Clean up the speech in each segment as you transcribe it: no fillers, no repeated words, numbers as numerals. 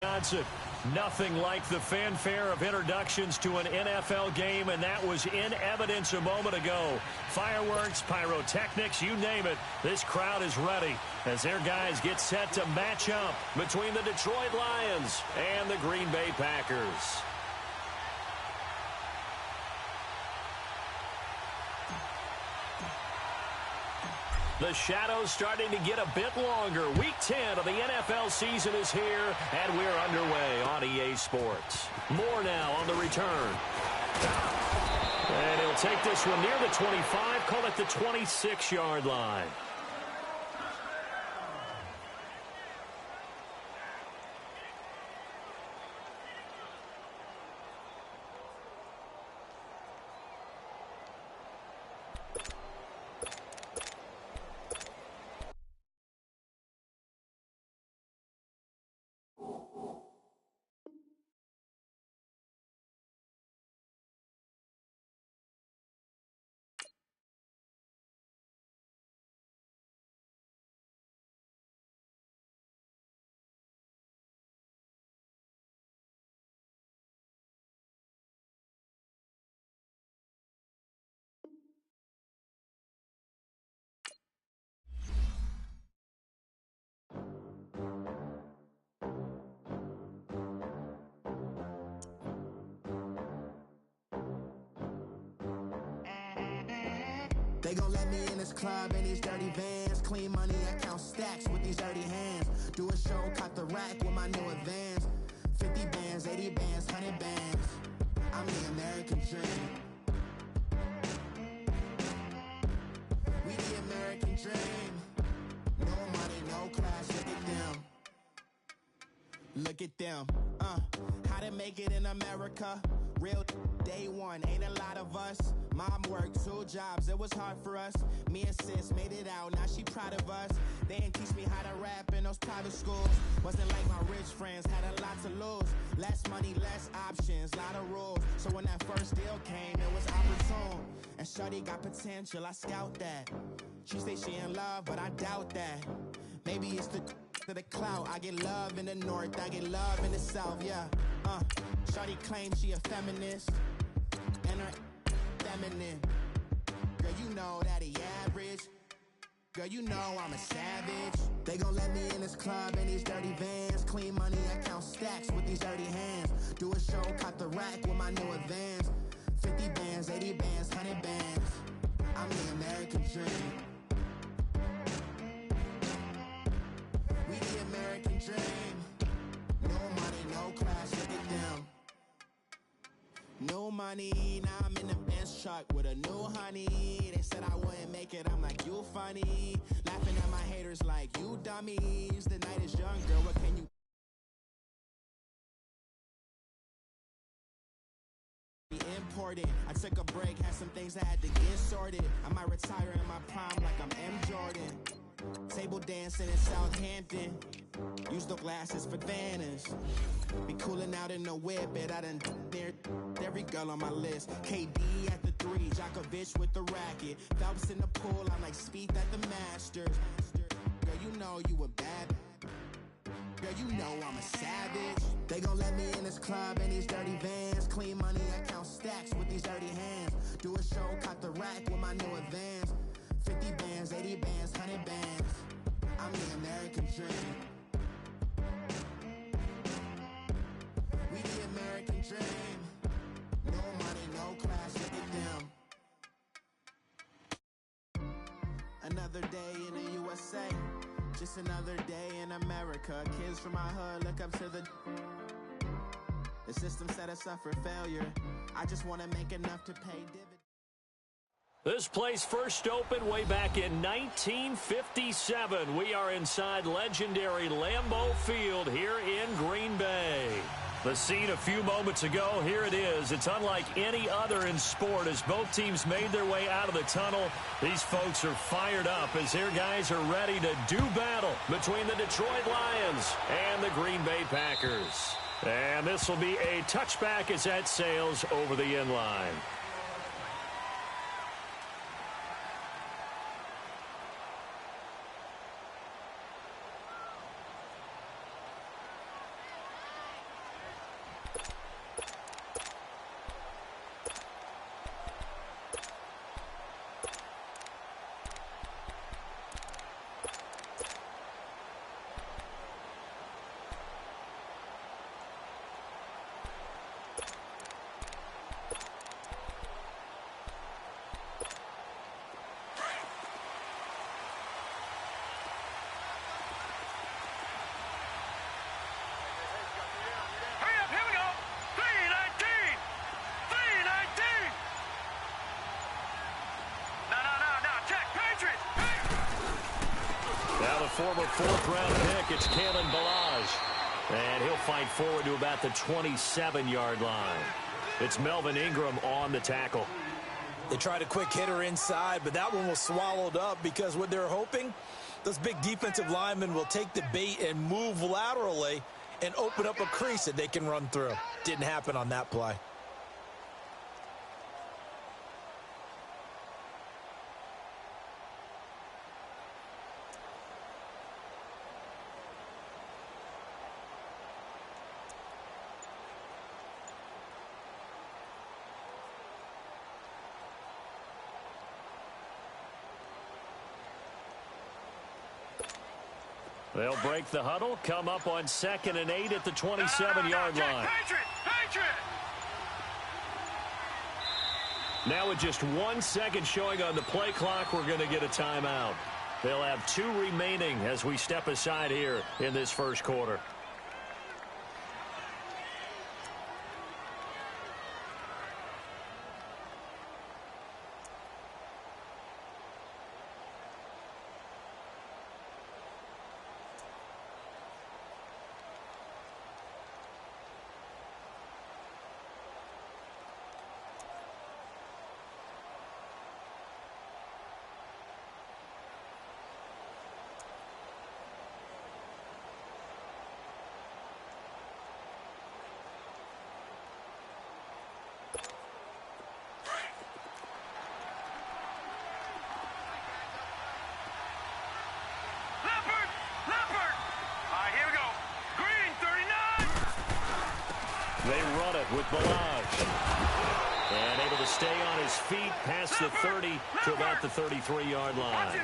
Johnson. Nothing like the fanfare of introductions to an NFL game, and that was in evidence a moment ago. Fireworks, pyrotechnics, you name it. This crowd is ready as their guys get set to match up between the Detroit Lions and the Green Bay Packers. The shadow's starting to get a bit longer. Week 10 of the NFL season is here, and we're underway on EA Sports. More now on the return. And he'll take this one near the 25, call it the 26-yard line. They gon' let me in this club in these dirty vans. Clean money, I count stacks with these dirty hands. Do a show, caught the rack with my new advance. 50 bands, 80 bands, 100 bands. I'm the American dream. We the American dream. No money, no class, look at them. Look at them, how to make it in America. Real day one, ain't a lot of us. Mom worked 2 jobs, it was hard for us. Me and sis made it out, now she proud of us. They didn't teach me how to rap in those private schools. Wasn't like my rich friends, had a lot to lose. Less money, less options, lot of rules. So when that first deal came, it was opportune. And shorty got potential, I scout that. She say she in love, but I doubt that. Maybe it's the clout. I get love in the north, I get love in the south, yeah. Shorty claims she a feminist, and her feminine. Girl, you know that he average. Girl, you know I'm a savage. They gon' let me in this club in these dirty vans. Clean money, I count stacks with these dirty hands. Do a show, caught the rack with my new advance. 50 bands, 80 bands, 100 bands. I'm the American dream. We the American dream. No money, no class, look at them. No money, now I'm in the Benz truck with a new honey. They said I wouldn't make it, I'm like, you funny. Laughing at my haters like, you dummies. The night is young, girl, what can you... Important. I took a break, had some things I had to get sorted. I might retire in my prime like I'm M. Jordan. Table dancing in Southampton. Use the glasses for Vannas. Be cooling out in the whip, but I done there every girl on my list. KD at the 3, Djokovic with the racket. Phelps in the pool, I'm like Speed at the Masters. Girl, you know you a bad. Girl, you know I'm a savage. They gon' let me in this club in these dirty vans. Clean money, I count stacks with these dirty hands. Do a show, caught the rack with my new advance. 50 bands, 80 bands, 100 bands. I'm the American dream. We the American dream. No money, no class, look at them. Another day in the USA. Just another day in America. Kids from my hood look up to the system set us up for failure. I just want to make enough to pay dividends. This place first opened way back in 1957. We are inside legendary Lambeau Field here in Green Bay. The scene a few moments ago, here it is. It's unlike any other in sport as both teams made their way out of the tunnel. These folks are fired up as their guys are ready to do battle between the Detroit Lions and the Green Bay Packers. And this will be a touchback as that sails over the end line. former fourth-round pick. It's Kalen Ballage. And he'll fight forward to about the 27-yard line. It's Melvin Ingram on the tackle. They tried a quick hitter inside, but that one was swallowed up because what they're hoping, those big defensive linemen will take the bait and move laterally and open up a crease that they can run through. Didn't happen on that play. They'll break the huddle, come up on 2nd and 8 at the 27-yard line. Now with just 1 second showing on the play clock, we're going to get a timeout. They'll have 2 remaining as we step aside here in this first quarter. They run it with Ballage. And able to stay on his feet past the 30 to about the 33-yard line.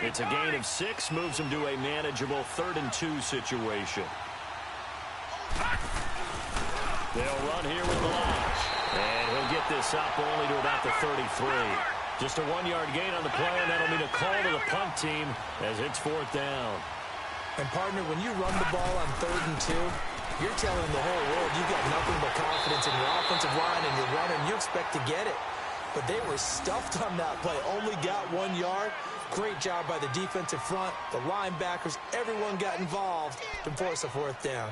It's a gain of 6, moves him to a manageable 3rd and 2 situation. They'll run here with Ballage. And he'll get this up only to about the 33. Just a 1-yard gain on the play, and that'll mean a call to the punt team as it's 4th down. And, partner, when you run the ball on 3rd and 2, you're telling the whole world you've got nothing but confidence in your offensive line and your runner, and you expect to get it. But they were stuffed on that play, only got 1 yard. Great job by the defensive front, the linebackers, everyone got involved to force a 4th down.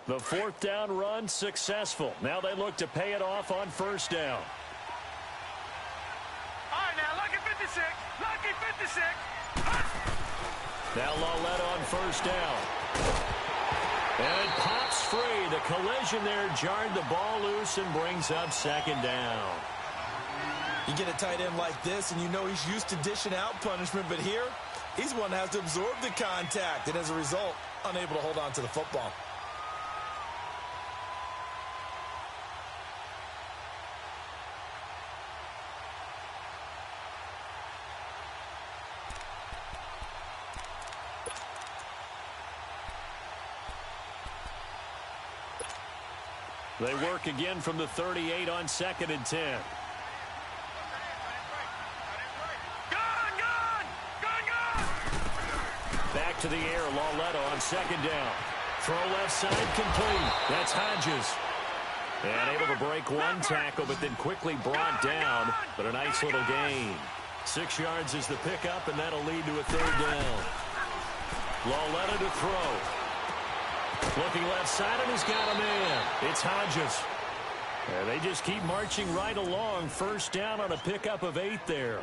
The 4th down run successful. Now they look to pay it off on 1st down. All right, now, lucky 56. Lucky 56. Now Lawletta on 1st down. And it pops free. The collision there jarred the ball loose and brings up 2nd down. You get a tight end like this, and you know he's used to dishing out punishment, but here, he's one that has to absorb the contact, and as a result, unable to hold on to the football. They work again from the 38 on 2nd and 10. Back to the air, Lawletta on 2nd down. Throw left side complete. That's Hodges. And able to break 1 tackle, but then quickly brought down. But a nice little gain. 6 yards is the pickup, and that'll lead to a 3rd down. Lawletta to throw. Looking left side, and he's got a man. It's Hodges. And they just keep marching right along. 1st down on a pickup of 8 there.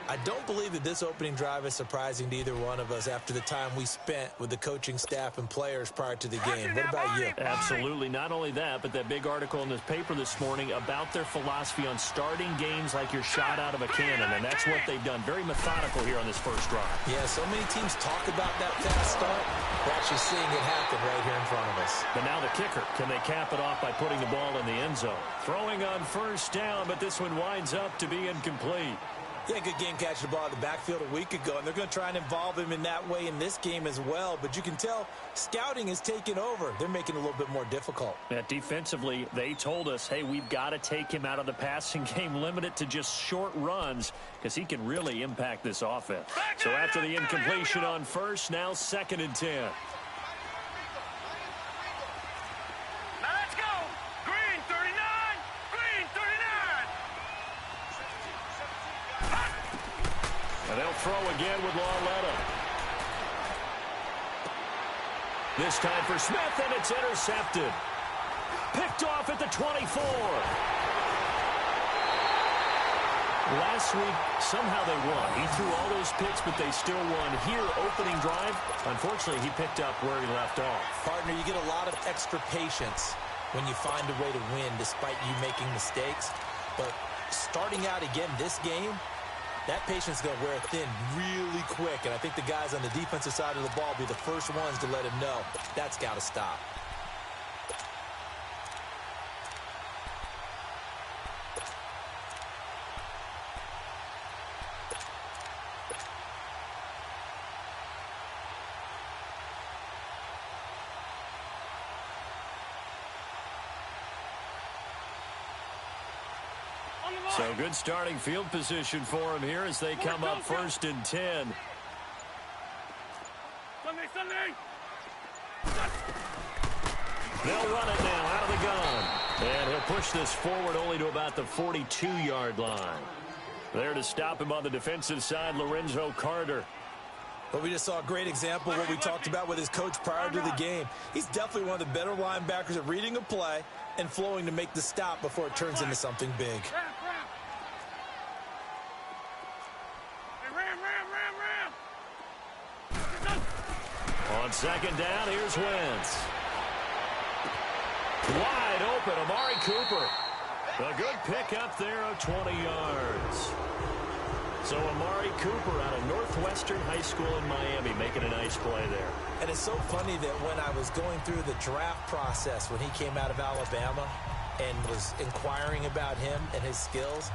I don't believe that this opening drive is surprising to either one of us after the time we spent with the coaching staff and players prior to the game. What about you? Absolutely. Not only that, but that big article in this paper this morning about their philosophy on starting games like you're shot out of a cannon, and that's what they've done. Very methodical here on this first drive. Yeah, so many teams talk about that fast start. We're actually seeing it happen right here in front of us. But now the kicker. Can they cap it off by putting the ball in the end zone? Throwing on 1st down, but this one winds up to be incomplete. Yeah, good game catching the ball in the backfield a week ago, and they're going to try and involve him in that way in this game as well. But you can tell scouting is taking over. They're making it a little bit more difficult. Yeah, defensively, they told us, hey, we've got to take him out of the passing game, limit it to just short runs, because he can really impact this offense. So after the incompletion on first, now 2nd and 10. Now let's go. Green 39. Green 39. And they'll throw again with Lauletta. This time for Smith, and it's intercepted. Picked off at the 24. Last week, somehow they won. He threw all those picks, but they still won. Here, opening drive, unfortunately, he picked up where he left off. Partner, you get a lot of extra patience when you find a way to win despite you making mistakes. But starting out again this game, that patience is going to wear thin really quick. And I think the guys on the defensive side of the ball will be the first ones to let him know that's got to stop. So good starting field position for him here as they come up 1st and 10. Sunday. They'll run it now out of the gun. And he'll push this forward only to about the 42-yard line. There to stop him on the defensive side, Lorenzo Carter. But we just saw a great example of what we talked about with his coach prior to the game. He's definitely one of the better linebackers at reading a play and flowing to make the stop before it turns into something big. On 2nd down, here's Wentz. Wide open, Amari Cooper. A good pick up there of 20 yards. So Amari Cooper out of Northwestern High School in Miami making a nice play there. And it's so funny that when I was going through the draft process when he came out of Alabama and was inquiring about him and his skills,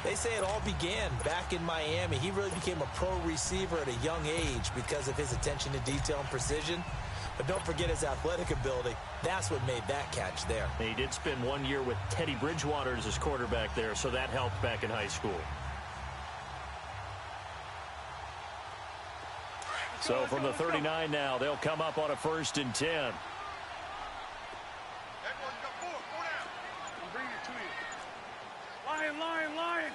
they say it all began back in Miami. He really became a pro receiver at a young age because of his attention to detail and precision. But don't forget his athletic ability. That's what made that catch there. He did spend 1 year with Teddy Bridgewater as his quarterback there, so that helped back in high school. So from the 39 now, they'll come up on a 1st and 10. Lion.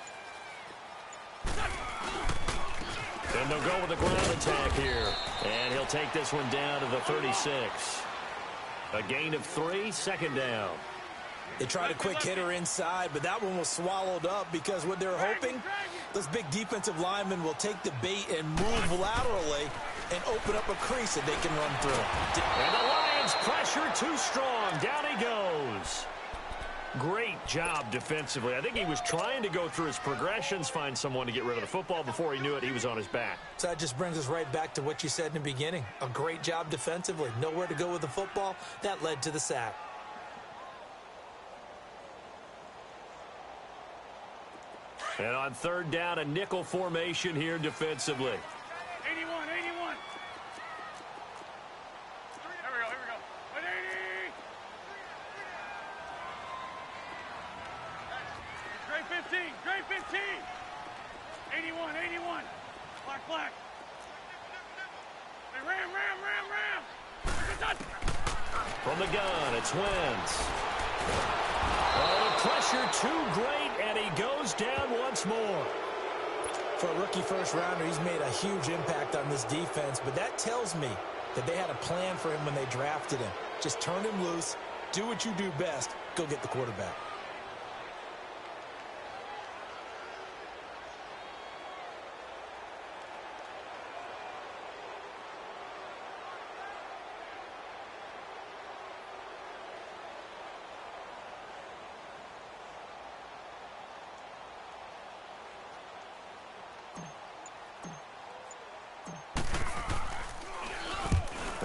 And they'll go with the ground attack here. And he'll take this one down to the 36. A gain of 3, 2nd down. They tried a quick hitter inside, but that one was swallowed up because what they're hoping, those big defensive linemen will take the bait and move laterally and open up a crease that they can run through. And the Lions pressure too strong. Down he goes. Great job defensively. I think he was trying to go through his progressions, find someone to get rid of the football. Before he knew it, he was on his back. So that just brings us right back to what you said in the beginning. A great job defensively. Nowhere to go with the football. That led to the sack. And on 3rd down, a nickel formation here defensively. 81. Here we go. 180. Great 15. 81. Black. Hey, ram. From the gun, it's Wentz. Oh, the pressure too great, and he goes down once more. For a rookie first-rounder, he's made a huge impact on this defense, but that tells me that they had a plan for him when they drafted him. Just turn him loose, do what you do best, go get the quarterback.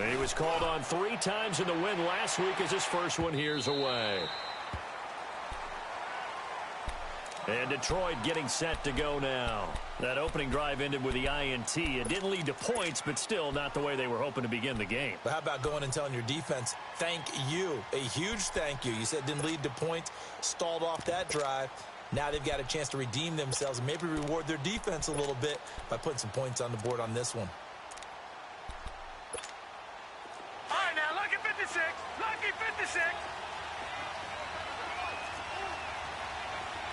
He was called on 3 times in the win last week as his first one here's away. And Detroit getting set to go now. That opening drive ended with the INT. It didn't lead to points, but still not the way they were hoping to begin the game. But how about going and telling your defense, thank you, a huge thank you. You said it didn't lead to points, stalled off that drive. Now they've got a chance to redeem themselves and maybe reward their defense a little bit by putting some points on the board on this one. All right, now, lucky 56. Lucky 56.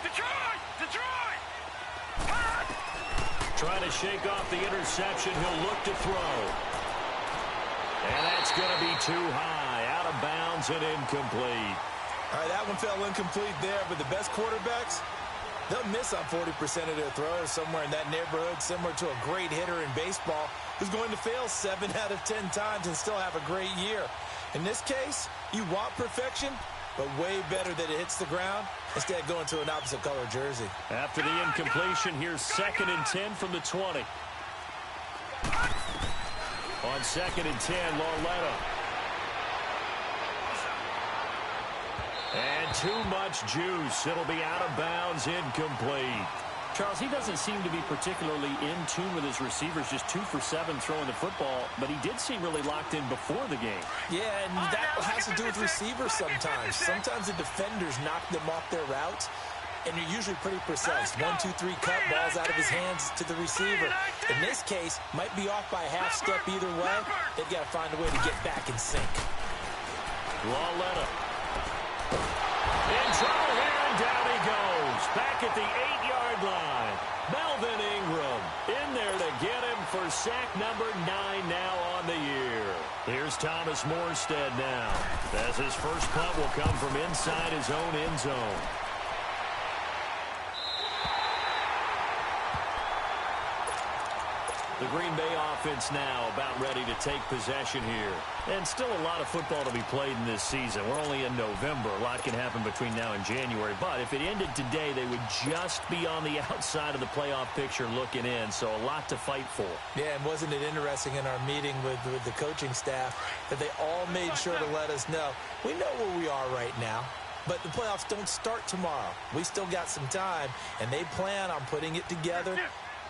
Detroit! Detroit! Trying to shake off the interception. He'll look to throw. And that's going to be too high. Out of bounds and incomplete. All right, that one fell incomplete there, but the best quarterbacks, they'll miss on 40% of their throws somewhere in that neighborhood, similar to a great hitter in baseball who's going to fail 7 out of 10 times and still have a great year. In this case, you want perfection, but way better that it hits the ground instead of going to an opposite color jersey. After the incompletion, here's 2nd and 10 from the 20. On 2nd and 10, Lauletta. And too much juice. It'll be out of bounds, incomplete. Charles, he doesn't seem to be particularly in tune with his receivers, just 2 for 7 throwing the football, but he did seem really locked in before the game. Yeah, and that has to do with receivers sometimes. Sometimes the defenders knock them off their routes, and you're usually pretty precise. 1, 2, 3 cut, balls out of his hands to the receiver. In this case, might be off by a half step either way. They've got to find a way to get back in sync. Lauletta. In trouble here, and down he goes. Back at the 8-yard line. Melvin Ingram in there to get him for sack number 9 now on the year. Here's Thomas Morstead now, as his first punt will come from inside his own end zone. The Green Bay offense now about ready to take possession here. And still a lot of football to be played in this season. We're only in November. A lot can happen between now and January. But if it ended today, they would just be on the outside of the playoff picture looking in. So a lot to fight for. Yeah, and wasn't it interesting in our meeting with the coaching staff that they all made sure to let us know, we know where we are right now. But the playoffs don't start tomorrow. We still got some time, and they plan on putting it together,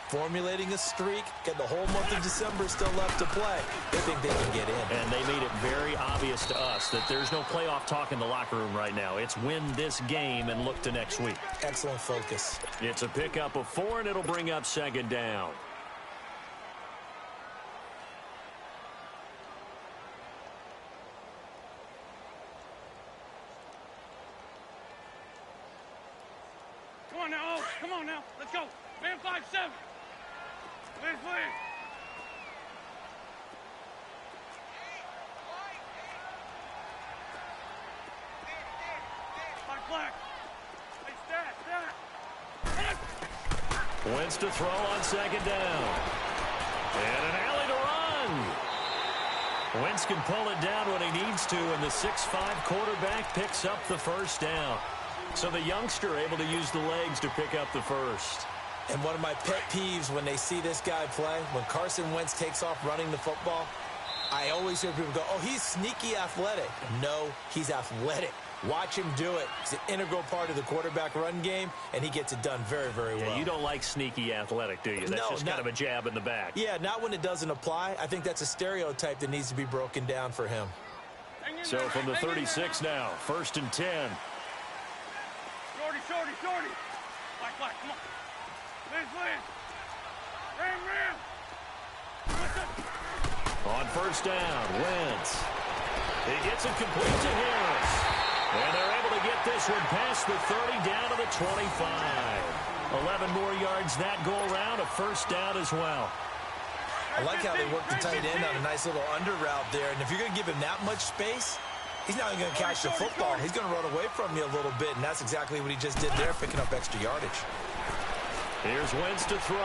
formulating a streak, got the whole month of December still left to play. They think they can get in. And they made it very obvious to us that there's no playoff talk in the locker room right now. It's win this game and look to next week. Excellent focus. It's a pickup of 4, and it'll bring up 2nd down. Come on now, Oaks. Come on now. Let's go. Man 5-7. Please. Black. Hey, stat. Wentz to throw on 2nd down. And an alley to run. Wentz can pull it down when he needs to, and the 6'5" quarterback picks up the first down. So the youngster able to use the legs to pick up the first. And one of my pet peeves when they see this guy play, when Carson Wentz takes off running the football, I always hear people go, oh, he's sneaky athletic. No, he's athletic. Watch him do it. He's an integral part of the quarterback run game, and he gets it done very, very well. Yeah, you don't like sneaky athletic, do you? That's just kind of a jab in the back. Yeah, not when it doesn't apply. I think that's a stereotype that needs to be broken down for him. So from the 36 now, 1st and 10. Shorty. Black, come on. Liz. Ram. On 1st down, Wentz. He gets it complete to Harris. And they're able to get this one past the 30 down to the 25. 11 more yards that go around, a 1st down as well. I like how they work the tight end on a nice little under route there. And if you're going to give him that much space, he's not even going to catch the football. He's going to run away from you a little bit, and that's exactly what he just did there, picking up extra yardage. Here's Wentz to throw.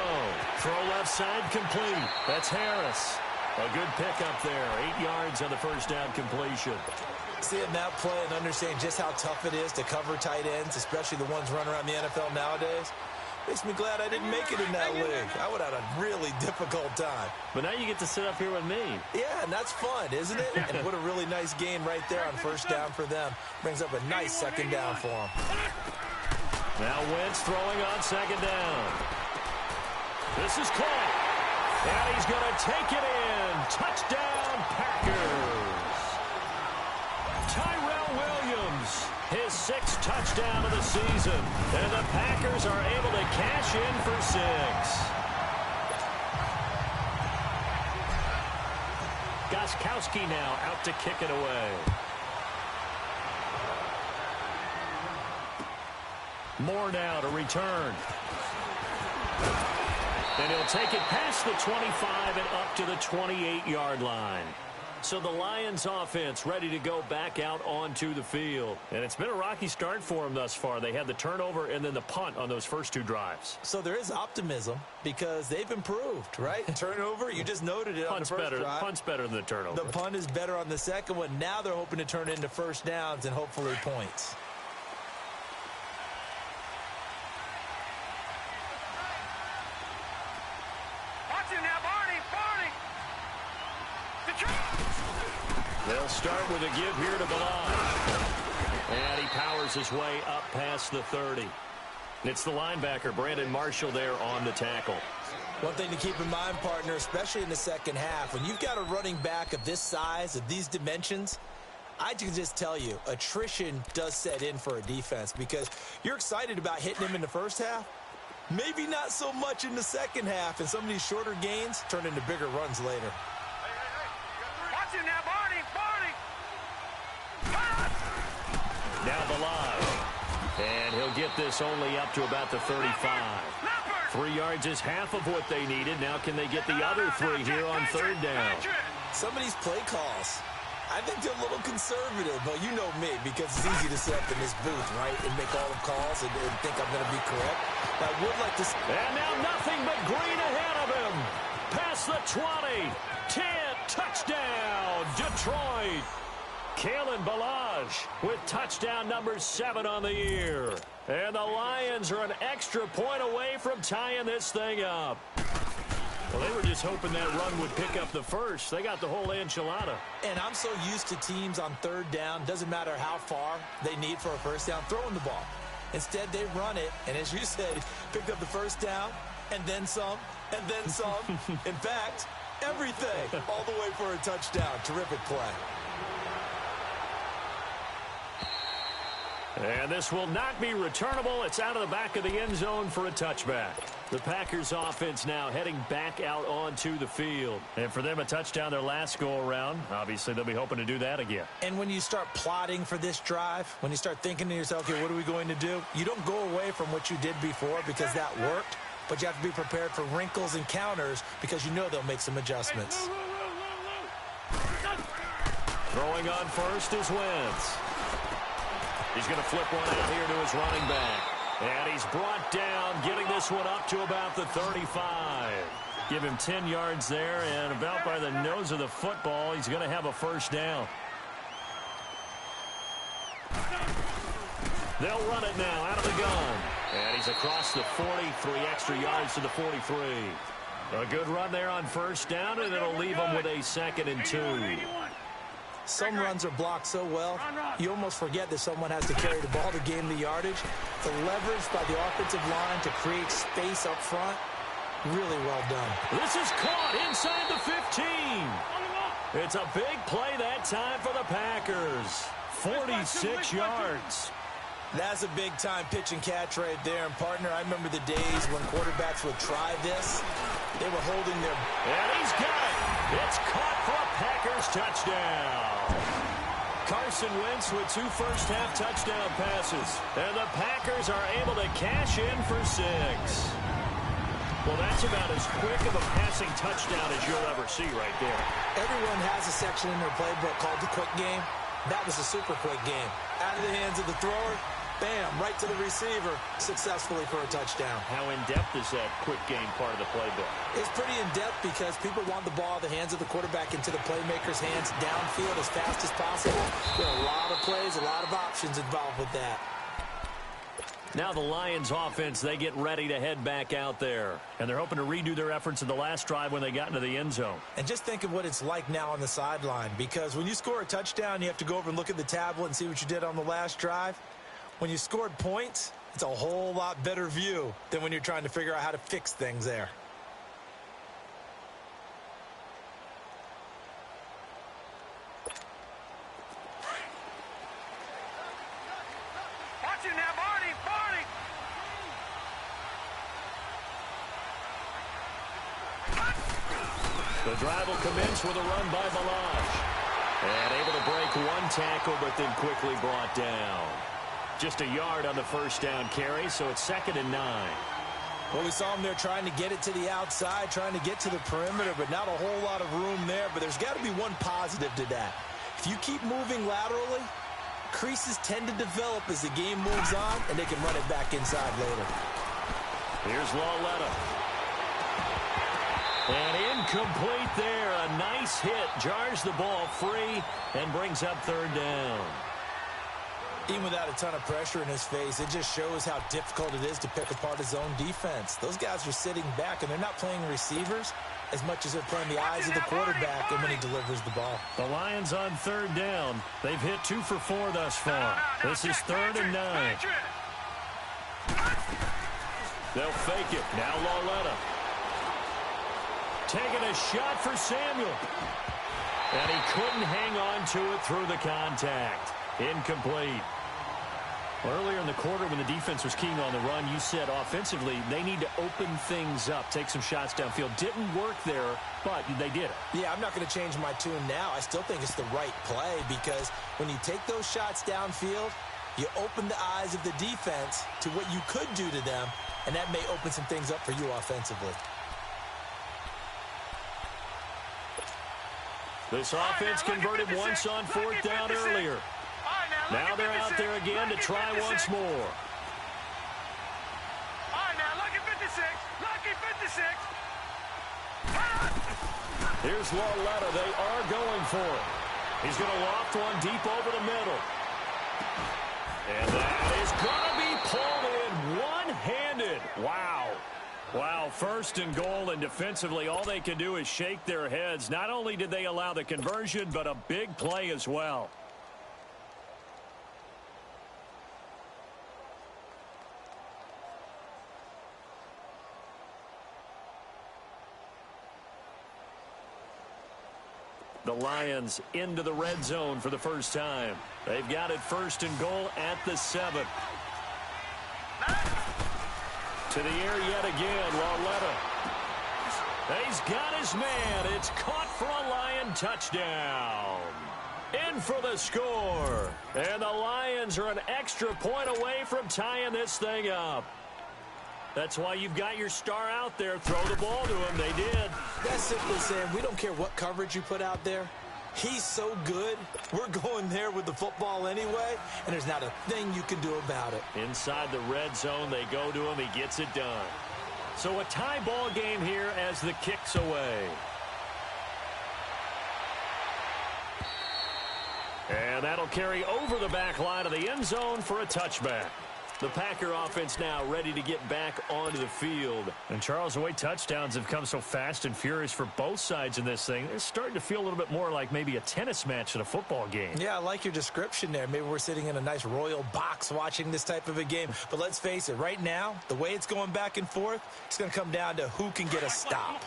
Throw left side complete. That's Harris. A good pickup there. 8 yards on the 1st down completion. Seeing that play and understanding just how tough it is to cover tight ends, especially the ones running around the NFL nowadays, makes me glad I didn't make it in that league. I would have had a really difficult time. But now you get to sit up here with me. Yeah, and that's fun, isn't it? And what a really nice gain right there on 1st down for them. Brings up a nice 2nd down for them. Now Wentz throwing on second down. This is caught. And he's going to take it in. Touchdown, Packers. Tyrell Williams, his 6th touchdown of the season. And the Packers are able to cash in for 6. Gostkowski now out to kick it away. Moore now to return. And he'll take it past the 25 and up to the 28-yard line. So the Lions offense ready to go back out onto the field. And it's been a rocky start for them thus far. They had the turnover and then the punt on those first 2 drives. So there is optimism because they've improved, right? Turnover, you just noted it on the first drive. Punt's better than the turnover. The punt is better on the second one. Now they're hoping to turn it into first downs and hopefully points. They'll start with a give here to Ballage. And he powers his way up past the 30. It's the linebacker, Brandon Marshall, there on the tackle. One thing to keep in mind, partner, especially in the second half, when you've got a running back of this size, of these dimensions, I can just tell you, attrition does set in for a defense because you're excited about hitting him in the first half. Maybe not so much in the second half, and some of these shorter gains turn into bigger runs later. Now Ballage. And he'll get this only up to about the 35. 3 yards is half of what they needed. Now can they get the other 3 here on third down? Some of these play calls, I think they're a little conservative, but you know me, because it's easy to sit up in this booth, right, and make all the calls and think I'm going to be correct. But I would like to... And now nothing but green ahead of him. Past the 20. 10, touchdown, Detroit. Kalen Ballage with touchdown number 7 on the year. And the Lions are an extra point away from tying this thing up. Well, they were just hoping that run would pick up the first. They got the whole enchilada. And I'm so used to teams on third down, doesn't matter how far they need for a first down, throwing the ball. Instead, they run it, and as you said, picked up the first down, and then some, and then some. In fact, everything, all the way for a touchdown. Terrific play. And this will not be returnable. It's out of the back of the end zone for a touchback. The Packers offense now heading back out onto the field. And for them, a touchdown their last go-around. Obviously, they'll be hoping to do that again. And when you start plotting for this drive, when you start thinking to yourself, okay, what are we going to do? You don't go away from what you did before because that worked. But you have to be prepared for wrinkles and counters because you know they'll make some adjustments. Throwing on first is Wentz. He's going to flip one out here to his running back. And he's brought down, getting this one up to about the 35. Give him 10 yards there, and about by the nose of the football, he's going to have a first down. They'll run it now out of the gun. And he's across the 40, 3 extra yards to the 43. A good run there on first down, and it'll leave him with a 2nd and 2. Some runs are blocked so well, you almost forget that someone has to carry the ball to gain the yardage. The leverage by the offensive line to create space up front, really well done. This is caught inside the 15. It's a big play that time for the Packers. 46 yards. That's a big-time pitch and catch right there. And, partner, I remember the days when quarterbacks would try this. They were holding their... And he's got it. It's caught for a Packers touchdown. Carson Wentz with 2 first-half touchdown passes. And the Packers are able to cash in for 6. Well, that's about as quick of a passing touchdown as you'll ever see right there. Everyone has a section in their playbook called the quick game. That was a super quick game. Out of the hands of the thrower, bam, right to the receiver, successfully for a touchdown. How in-depth is that quick game part of the playbook? It's pretty in-depth because people want the ball in the hands of the quarterback into the playmaker's hands downfield as fast as possible. There are a lot of plays, a lot of options involved with that. Now the Lions offense, they get ready to head back out there. And they're hoping to redo their efforts in the last drive when they got into the end zone. And just think of what it's like now on the sideline, because when you score a touchdown, you have to go over and look at the tablet and see what you did on the last drive. When you scored points, It's a whole lot better view than when you're trying to figure out how to fix things there. Watch it now, Barney! Barney! The drive will commence with a run by Balaj. And able to break one tackle, but then quickly brought down. Just a yard on the first down carry, so it's 2nd and 9. Well, we saw him there trying to get it to the outside, trying to get to the perimeter, but not a whole lot of room there. But there's got to be one positive to that. If you keep moving laterally, creases tend to develop as the game moves on, and they can run it back inside later. Here's Lauletta. And incomplete there. A nice hit. Jars the ball free and brings up 3rd down. Even without a ton of pressure in his face, it just shows how difficult it is to pick apart his own defense. Those guys are sitting back, and they're not playing receivers as much as they're playing the eyes of the quarterback and when he delivers the ball. The Lions on 3rd down. They've hit 2 for 4 thus far. This is 3rd and 9. They'll fake it. Now Lauletta. Taking a shot for Samuel. And he couldn't hang on to it through the contact. Incomplete. Earlier in the quarter when the defense was keying on the run, you said offensively they need to open things up, take some shots downfield. Didn't work there, but they did it. Yeah, I'm not going to change my tune now. I still think it's the right play because when you take those shots downfield, you open the eyes of the defense to what you could do to them, and that may open some things up for you offensively. This offense converted once on 4th down earlier. Now they're out there again to try once more. All right, now, lucky 56. Lucky 56. Here's Lauletta. They are going for it. He's going to loft one deep over the middle. And that is going to be pulled in one-handed. Wow. Wow, 1st and goal, and defensively all they can do is shake their heads. Not only did they allow the conversion, but a big play as well. The Lions into the red zone for the first time. They've got it 1st and goal at the 7. To the air yet again, Lauletta. He's got his man. It's caught for a Lion touchdown. In for the score. And the Lions are an extra point away from tying this thing up. That's why you've got your star out there. Throw the ball to him. They did. That's simply saying we don't care what coverage you put out there. He's so good. We're going there with the football anyway, and there's not a thing you can do about it. Inside the red zone, they go to him. He gets it done. So a tie ball game here as the kick's away. And that'll carry over the back line of the end zone for a touchback. The Packer offense now ready to get back onto the field. And, Charles, the way touchdowns have come so fast and furious for both sides in this thing, it's starting to feel a little bit more like maybe a tennis match in a football game. Yeah, I like your description there. Maybe we're sitting in a nice royal box watching this type of a game. But let's face it, right now, the way it's going back and forth, it's going to come down to who can get a stop.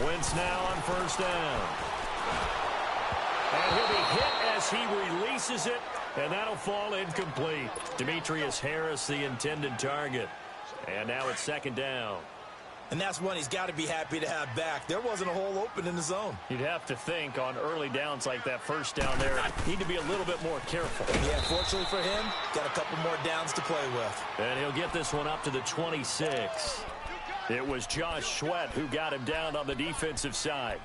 Wentz now on 1st down. And he'll be hit as he releases it, and that'll fall incomplete. Demetrius Harris, the intended target. And now it's 2nd down. And that's one he's got to be happy to have back. There wasn't a hole open in the zone. You'd have to think on early downs like that 1st down there, need to be a little bit more careful. Yeah, fortunately for him, got a couple more downs to play with. And he'll get this one up to the 26. It was Josh Sweat who got him down on the defensive side.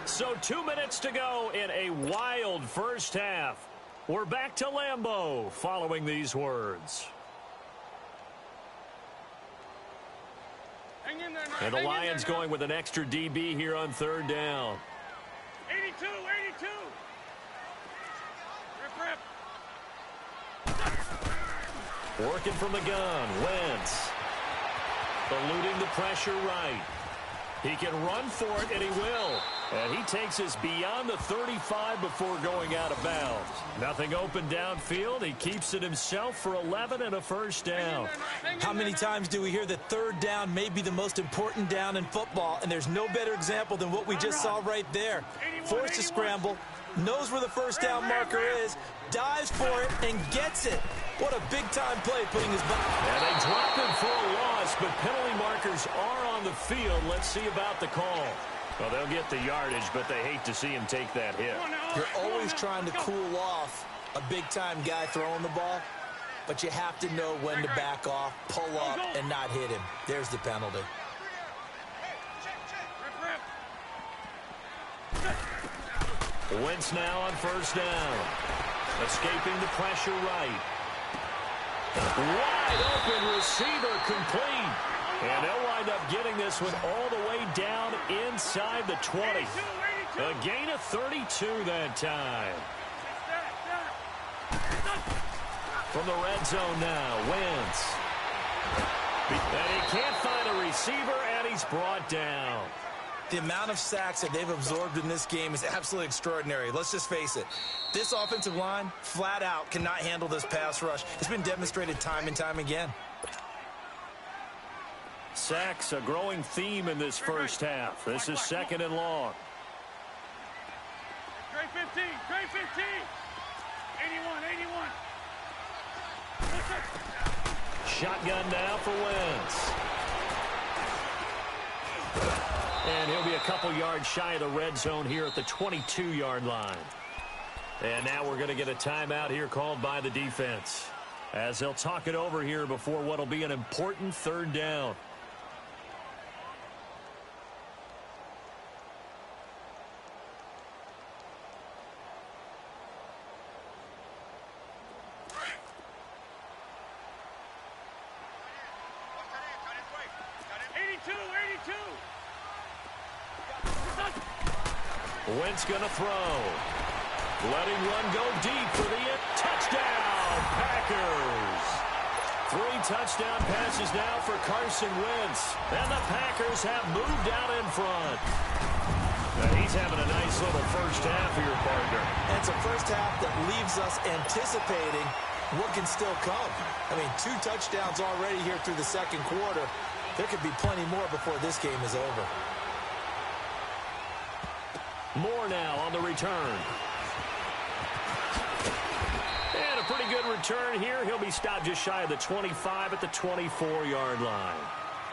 So 2 minutes to go in a wild first half. We're back to Lambeau following these words. Hang in there, And the Lions going with an extra DB here on 3rd down. 82, 82. Rip, rip. Working from the gun, Wentz. Eluding the pressure right. He can run for it, and he will. And he takes us beyond the 35 before going out of bounds. Nothing open downfield. He keeps it himself for 11 and a first down. How many times do we hear that third down may be the most important down in football, and there's no better example than what we just saw right there. Forced to scramble, knows where the first down marker is, dives for it, and gets it. What a big-time play putting his back. And they drop him for a loss, but penalty markers are on the field. Let's see about the call. Well, they'll get the yardage, but they hate to see him take that hit. You're always trying to cool off a big-time guy throwing the ball, but you have to know when to back off, pull up, and not hit him. There's the penalty. Wentz now on first down. Escaping the pressure right. Wide open receiver complete. And they'll wind up getting this one all the way down inside the 20. A gain of 32 that time. From the red zone now, Wentz. And he can't find a receiver, and he's brought down. The amount of sacks that they've absorbed in this game is absolutely extraordinary. Let's just face it. This offensive line, flat out, cannot handle this pass rush. It's been demonstrated time and time again. Sacks, a growing theme in this first half. This is second and long. Trey 15, Trey 15. 81. Shotgun now for Wentz. And he'll be a couple yards shy of the red zone here at the 22-yard line. And now we're going to get a timeout here called by the defense, as they'll talk it over here before what will be an important third down. Wentz going to throw. Letting run go deep for the touchdown, Packers. 3 touchdown passes now for Carson Wentz. And the Packers have moved out in front. And he's having a nice little first half here, partner. And it's a first half that leaves us anticipating what can still come. I mean, 2 touchdowns already here through the second quarter. There could be plenty more before this game is over. More now on the return. And a pretty good return here. He'll be stopped just shy of the 25 at the 24-yard line.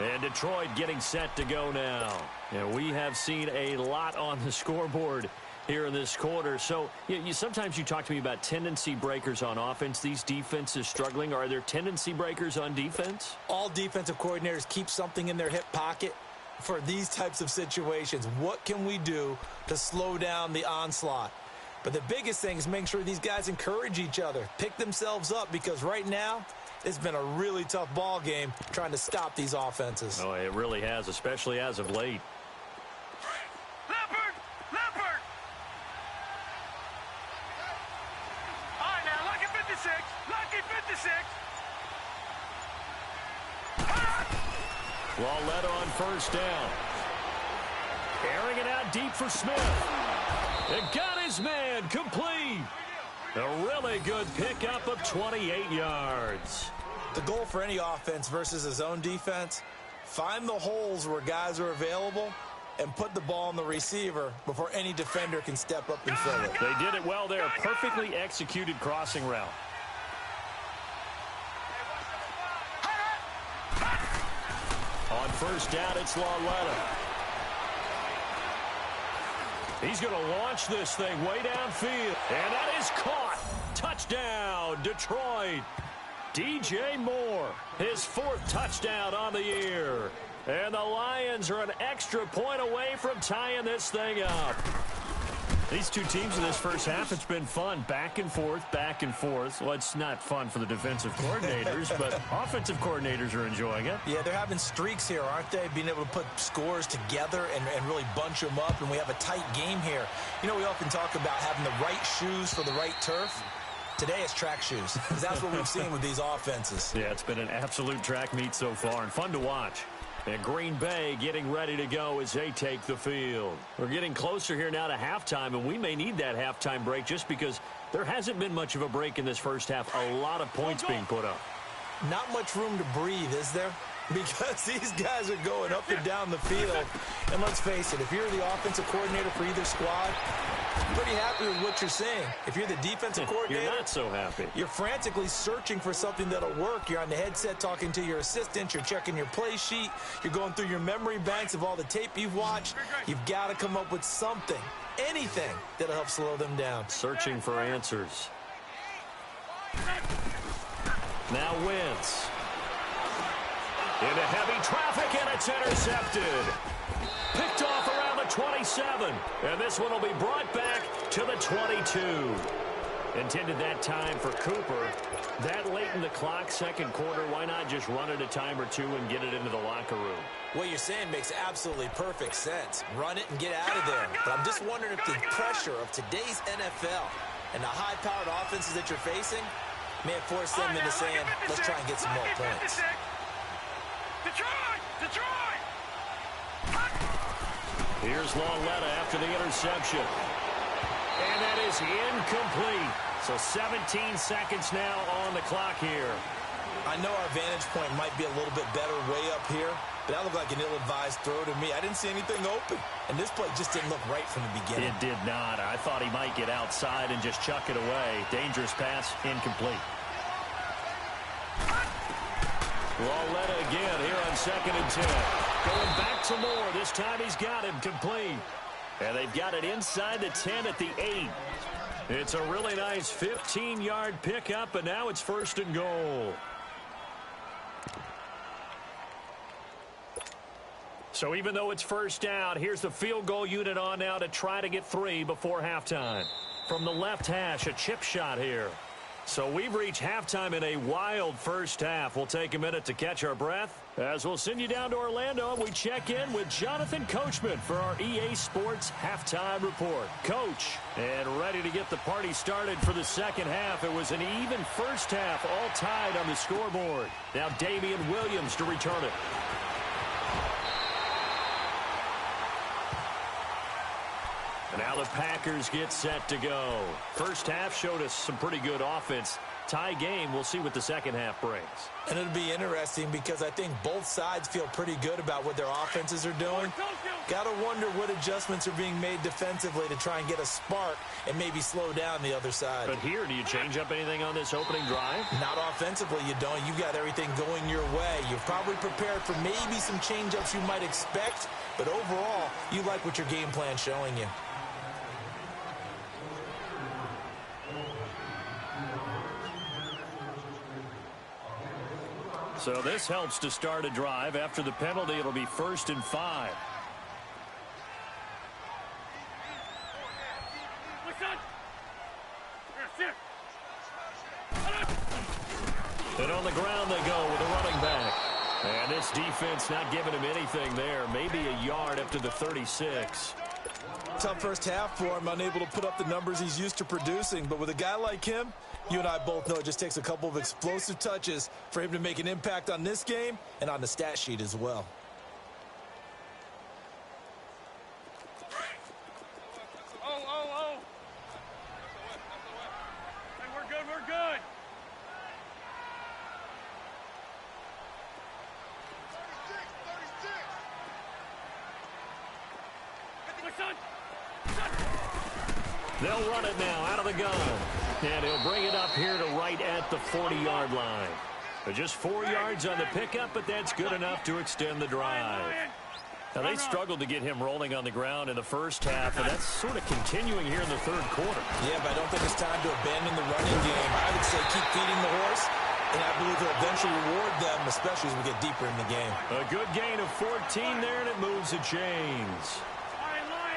And Detroit getting set to go now. And we have seen a lot on the scoreboard here in this quarter. So sometimes you talk to me about tendency breakers on offense. These defenses struggling. Are there tendency breakers on defense? All defensive coordinators keep something in their hip pocket for these types of situations. What can we do to slow down the onslaught? But the biggest thing is make sure these guys encourage each other, pick themselves up, because right now it's been a really tough ball game trying to stop these offenses. Oh, it really has, especially as of late. Leopard! Leopard! All right, now, lucky 56. Lucky 56. Lawletta on first down. Airing it out deep for Smith. It got his man complete. A really good pickup of 28 yards. The goal for any offense versus his own defense, find the holes where guys are available and put the ball on the receiver before any defender can step up and fill it. They did it well there. Perfectly executed crossing route. On first down, it's Lawletta. He's going to launch this thing way downfield. And that is caught. Touchdown, Detroit. DJ Moore, his 4th touchdown on the year. And the Lions are an extra point away from tying this thing up. These two teams in this first half, it's been fun. Back and forth, back and forth. Well, it's not fun for the defensive coordinators, but offensive coordinators are enjoying it. Yeah, they're having streaks here, aren't they? Being able to put scores together and really bunch them up, and we have a tight game here. You know, we often talk about having the right shoes for the right turf. Today it's track shoes, because that's what we've seen with these offenses. Yeah, it's been an absolute track meet so far and fun to watch. And Green Bay getting ready to go as they take the field. We're getting closer here now to halftime, and we may need that halftime break just because there hasn't been much of a break in this first half. A lot of points being put up. Not much room to breathe, is there? Because these guys are going up and down the field. And let's face it, if you're the offensive coordinator for either squad, you're pretty happy with what you're seeing. If you're the defensive coordinator, you're not so happy. You're frantically searching for something that'll work. You're on the headset talking to your assistant. You're checking your play sheet. You're going through your memory banks of all the tape you've watched. You've got to come up with something, anything that'll help slow them down. Searching for answers. Now Wentz. Into heavy traffic, and it's intercepted. Picked off around the 27. And this one will be brought back to the 22. Intended that time for Cooper. That late in the clock, second quarter, why not just run it a time or two and get it into the locker room? What you're saying makes absolutely perfect sense. Run it and get out of there. But I'm just wondering if the pressure of today's NFL and the high-powered offenses that you're facing may have forced them into saying, let's try and get some more points. Detroit! Here's Longetta after the interception. And that is incomplete. So 17 seconds now on the clock here. I know our vantage point might be a little bit better way up here, but that looked like an ill-advised throw to me. I didn't see anything open, and this play just didn't look right from the beginning. It did not. I thought he might get outside and just chuck it away. Dangerous pass, incomplete. Longetta again here on 2nd and 10. Going back to Moore. This time he's got him complete. And they've got it inside the 10 at the 8. It's a really nice 15-yard pickup, and now it's 1st and goal. So even though it's first down, here's the field goal unit on now to try to get 3 before halftime. From the left hash, a chip shot here. So we've reached halftime in a wild first half. We'll take a minute to catch our breath as we'll send you down to Orlando and we check in with Jonathan Coachman for our EA Sports Halftime Report. Coach, and ready to get the party started for the second half. It was an even first half, all tied on the scoreboard. Now Damian Williams to return it. Now the Packers get set to go. First half showed us some pretty good offense. Tie game, we'll see what the second half brings. And it'll be interesting because I think both sides feel pretty good about what their offenses are doing. Got to wonder what adjustments are being made defensively to try and get a spark and maybe slow down the other side. But here, do you change up anything on this opening drive? Not offensively, you don't. You've got everything going your way. You're probably prepared for maybe some change-ups you might expect, but overall, you like what your game plan's showing you. So this helps to start a drive. After the penalty, it'll be 1st and 5. And on the ground they go with a running back. And this defense not giving him anything there. Maybe a yard up to the 36. Tough first half for him, unable to put up the numbers he's used to producing. But with a guy like him, you and I both know it just takes a couple of explosive touches for him to make an impact on this game and on the stat sheet as well. Oh. Hey, we're good. 36. They'll run it now out of the gun. And he'll bring it up here to right at the 40-yard line. Just 4 yards on the pickup, but that's good enough to extend the drive. Now, they struggled to get him rolling on the ground in the first half, and that's sort of continuing here in the third quarter. Yeah, but I don't think it's time to abandon the running game. I would say keep feeding the horse, and I believe he'll eventually reward them, especially as we get deeper in the game. A good gain of 14 there, and it moves the chains.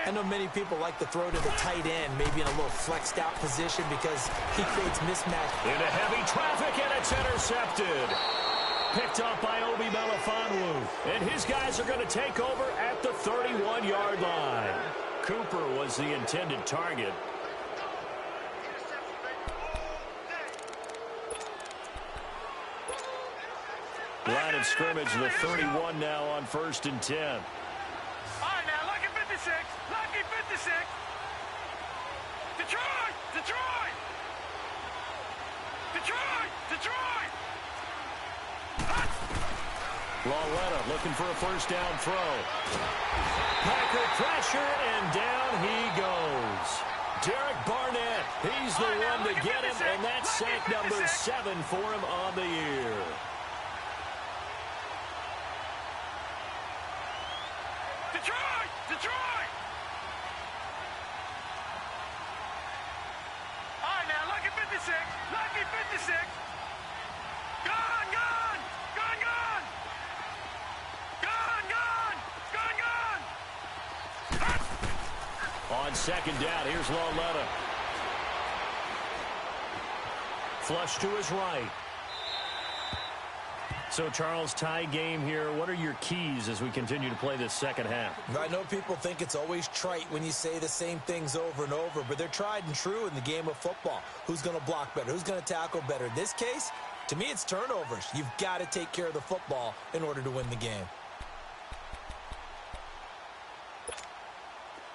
I know many people like to throw to the tight end, maybe in a little flexed out position because he creates mismatch. Into heavy traffic, and it's intercepted. Picked up by Obi Melifonwu. And his guys are going to take over at the 31-yard line. Cooper was the intended target. Line of scrimmage, the 31 now on 1st and 10. All right, now, lucky 56. Lucky 56. Detroit! Detroit! Detroit! Detroit! Lauletta looking for a first down throw. Packer pressure, and down he goes. Derek Barnett, he's the one to get him, and that's sack number 7 for him on the year. Detroit! Detroit! All right, now, lucky 56. Lucky 56. Gone, gone! Gone, gone! Gone, gone! Gone, gone! On second down, here's Lauletta. Flush to his right. So, Charles, tie game here. What are your keys as we continue to play this second half? I know people think it's always trite when you say the same things over and over, but they're tried and true in the game of football. Who's going to block better? Who's going to tackle better? In this case, to me, it's turnovers. You've got to take care of the football in order to win the game.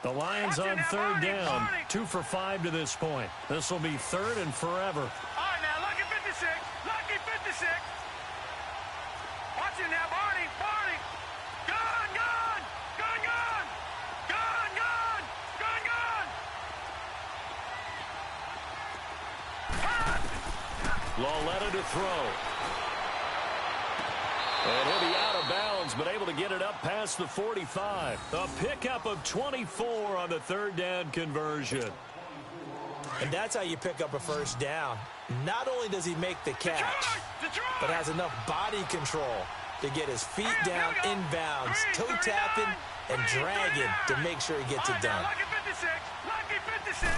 The Lions on third down, 2 for 5 to this point. This will be third and forever. All right, now, lucky 56. Lucky 56. Watch it now, Barney. Barney. Gone, gone. Gone, gone. Gone, gone. Gone, gone. Lauletta to throw. And he'll be out of bounds, but able to get it up past the 45. A pickup of 24 on the third down conversion. And that's how you pick up a first down. Not only does he make the catch, but has enough body control to get his feet down inbounds, toe tapping, and dragging to make sure he gets it done. Lucky 56. Lucky 56.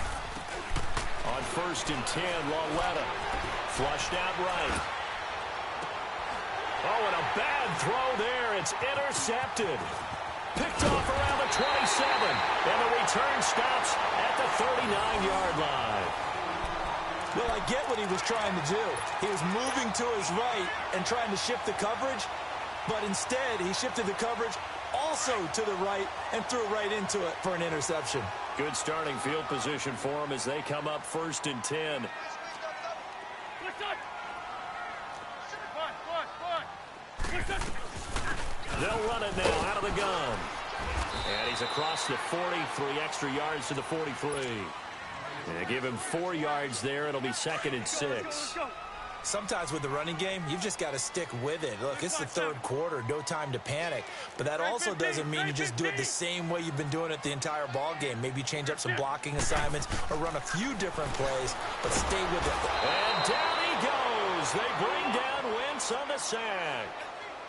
On 1st and 10, Lauletta flushed out right. Oh, and a bad throw there. It's intercepted. Picked off around the 27. And the return stops at the 39-yard line. Well, I get what he was trying to do. He was moving to his right and trying to shift the coverage, but instead he shifted the coverage also to the right and threw right into it for an interception. Good starting field position for him as they come up 1st and 10. They'll run it now out of the gun. And he's across the 40, 3 extra yards to the 43. And give him 4 yards there. It'll be 2nd and 6. Sometimes with the running game, you've just got to stick with it. Look, it's the third quarter, no time to panic. But that also doesn't mean you just do it the same way you've been doing it the entire ball game. Maybe change up some blocking assignments or run a few different plays, but stay with it. And down he goes. They bring down Wentz on the sack.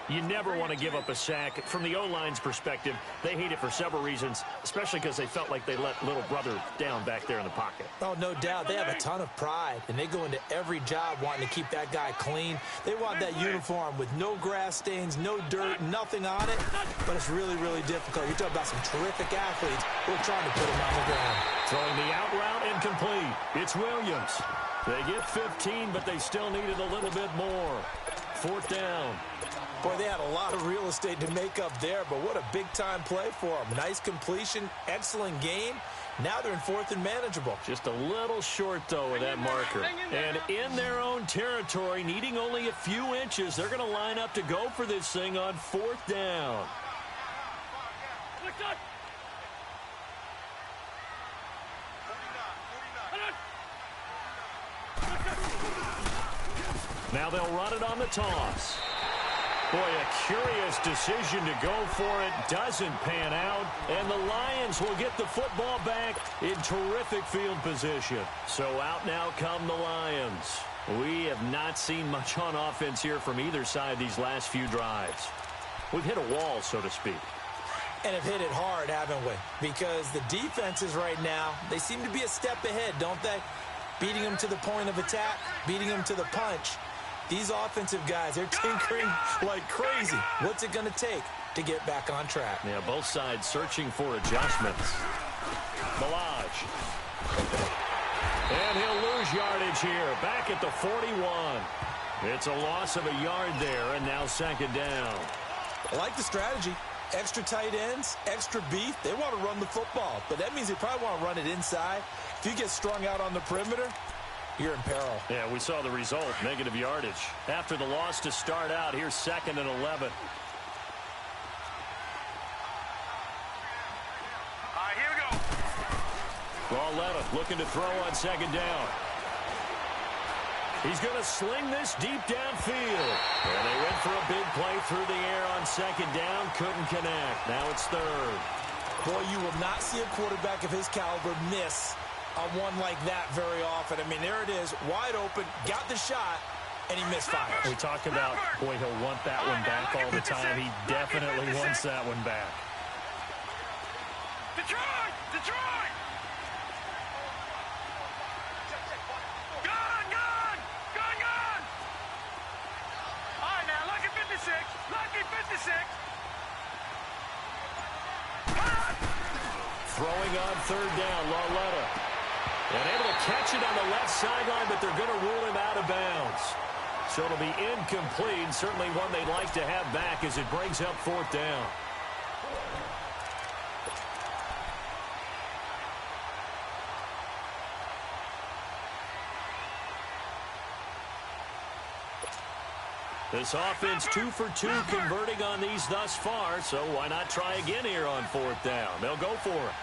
You never want to give up a sack. From the O-line's perspective, they hate it for several reasons, especially because they felt like they let little brother down back there in the pocket. Oh, no doubt. They have a ton of pride, and they go into every job wanting to keep that guy clean. They want that uniform with no grass stains, no dirt, nothing on it, but it's really, really difficult. You're talking about some terrific athletes who are trying to put him on the ground. Throwing the out route incomplete. It's Williams. They get 15, but they still needed a little bit more. 4th down. Boy, they had a lot of real estate to make up there, but what a big-time play for them. Nice completion, excellent game. Now they're in 4th and manageable. Just a little short, though, with that marker. And in their own territory, needing only a few inches, they're going to line up to go for this thing on 4th down. Now they'll run it on the toss. Boy, a curious decision to go for it. Doesn't pan out. And the Lions will get the football back in terrific field position. So out now come the Lions. We have not seen much on offense here from either side these last few drives. We've hit a wall, so to speak. And have hit it hard, haven't we? Because the defenses right now, they seem to be a step ahead, don't they? Beating them to the point of attack, beating them to the punch. These offensive guys, they're tinkering like crazy. What's it going to take to get back on track? Yeah, both sides searching for adjustments. Balaj. And he'll lose yardage here. Back at the 41. It's a loss of a yard there, and now second down. I like the strategy. Extra tight ends, extra beef. They want to run the football, but that means they probably want to run it inside. If you get strung out on the perimeter, you're in peril. Yeah, we saw the result, negative yardage. After the loss to start out, here's 2nd and 11. All right, here we go. Lauletta looking to throw on second down. He's going to sling this deep downfield. And they went for a big play through the air on second down. Couldn't connect. Now it's 3rd. Boy, you will not see a quarterback of his caliber miss on one like that very often. I mean, there it is, wide open, got the shot, and he misfires. We talk about, boy, he'll want that one back all the time. He definitely wants that one back. Detroit! Detroit! Gone! Gone! Gone! Gone! All right, now, lucky 56. Lucky 56. Throwing on 3rd down, Lauletta. And able to catch it on the left sideline, but they're going to rule him out of bounds. So it'll be incomplete. Certainly one they'd like to have back as it brings up 4th down. This offense 2 for 2 converting on these thus far, so why not try again here on 4th down? They'll go for it.